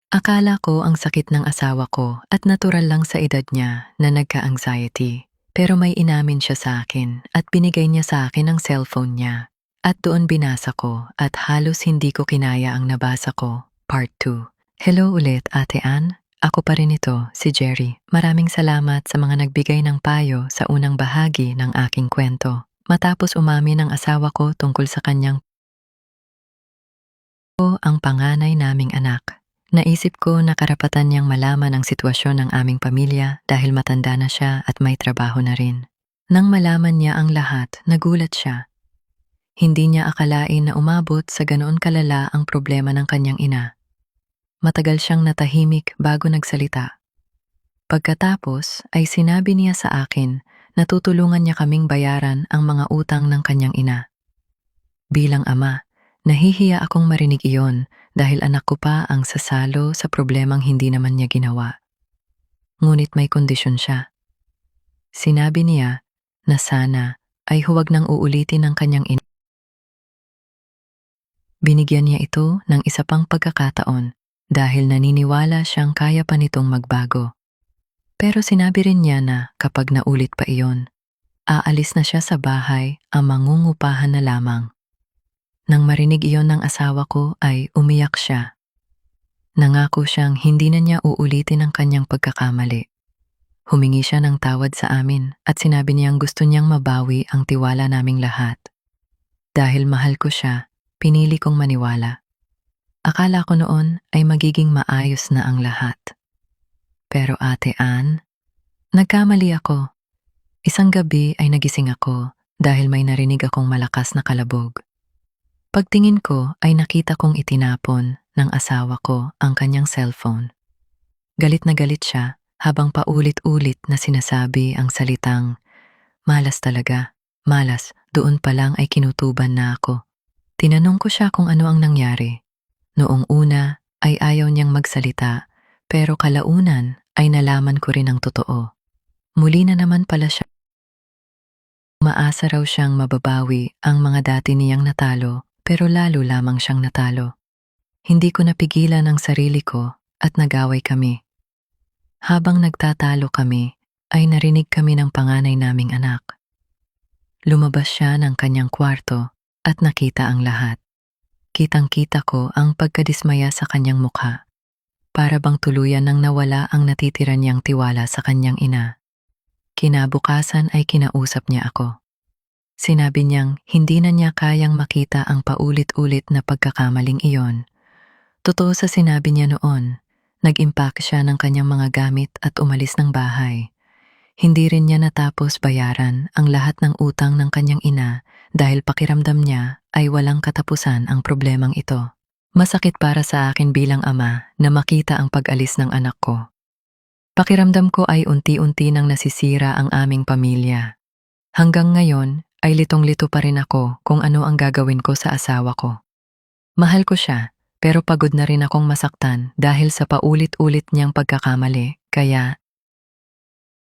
Akala ko ang sakit ng asawa ko at natural lang sa edad niya na nagka-anxiety. Pero may inamin siya sa akin at binigay niya sa akin ang cellphone niya. At doon binasa ko at halos hindi ko kinaya ang nabasa ko. Part 2. Hello ulit, Ate Ann. Ako pa rin ito, si Jerry. Maraming salamat sa mga nagbigay ng payo sa unang bahagi ng aking kwento. Matapos umamin ang asawa ko tungkol sa kanyang ang panganay naming anak. Naisip ko na karapatan niyang malaman ang sitwasyon ng aming pamilya dahil matanda na siya at may trabaho na rin. Nang malaman niya ang lahat, nagulat siya. Hindi niya akalain na umabot sa ganoon kalala ang problema ng kanyang ina. Matagal siyang natahimik bago nagsalita. Pagkatapos ay sinabi niya sa akin na tutulungan niya kaming bayaran ang mga utang ng kanyang ina. Bilang ama, nahihiya akong marinig iyon dahil anak ko pa ang sasalo sa problemang hindi naman niya ginawa. Ngunit may kondisyon siya. Sinabi niya na sana ay huwag nang uulitin ng kanyang ina. Binigyan niya ito ng isa pang pagkakataon dahil naniniwala siyang kaya pa nitong magbago. Pero sinabi rin niya na kapag naulit pa iyon, aalis na siya sa bahay ang mangungupahan na lamang. Nang marinig iyon ng asawa ko ay umiyak siya. Nangako siyang hindi na niya uulitin ang kanyang pagkakamali. Humingi siya ng tawad sa amin at sinabi niyang gusto niyang mabawi ang tiwala naming lahat. Dahil mahal ko siya, pinili kong maniwala. Akala ko noon ay magiging maayos na ang lahat. Pero Ate Ann, nagkamali ako. Isang gabi ay nagising ako dahil may narinig akong malakas na kalabog. Pagtingin ko ay nakita kong itinapon ng asawa ko ang kanyang cellphone. Galit na galit siya habang paulit-ulit na sinasabi ang salitang, "Malas talaga, malas." Doon pa lang ay kinutuban na ako. Tinanong ko siya kung ano ang nangyari. Noong una ay ayaw niyang magsalita, pero kalaunan ay nalaman ko rin ang totoo. Muli na naman pala siya. Umaasa raw siyang mababawi ang mga dati niyang natalo, pero lalo lamang siyang natalo. Hindi ko napigilan ang sarili ko at nagaway kami. Habang nagtatalo kami, ay narinig kami ng panganay naming anak. Lumabas siya ng kanyang kwarto at nakita ang lahat. Kitang-kita ko ang pagkadismaya sa kanyang mukha. Para bang tuluyan nang nawala ang natitira niyang tiwala sa kanyang ina. Kinabukasan ay kinausap niya ako. Sinabi niyang hindi na niya kayang makita ang paulit-ulit na pagkakamaling iyon. Totoo sa sinabi niya noon, nag-impact siya ng kanyang mga gamit at umalis ng bahay. Hindi rin niya natapos bayaran ang lahat ng utang ng kanyang ina dahil pakiramdam niya ay walang katapusan ang problemang ito. Masakit para sa akin bilang ama na makita ang pag-alis ng anak ko. Pakiramdam ko ay unti-unti nang nasisira ang aming pamilya. Hanggang ngayon ay litong-lito pa rin ako kung ano ang gagawin ko sa asawa ko. Mahal ko siya, pero pagod na rin akong masaktan dahil sa paulit-ulit niyang pagkakamali, kaya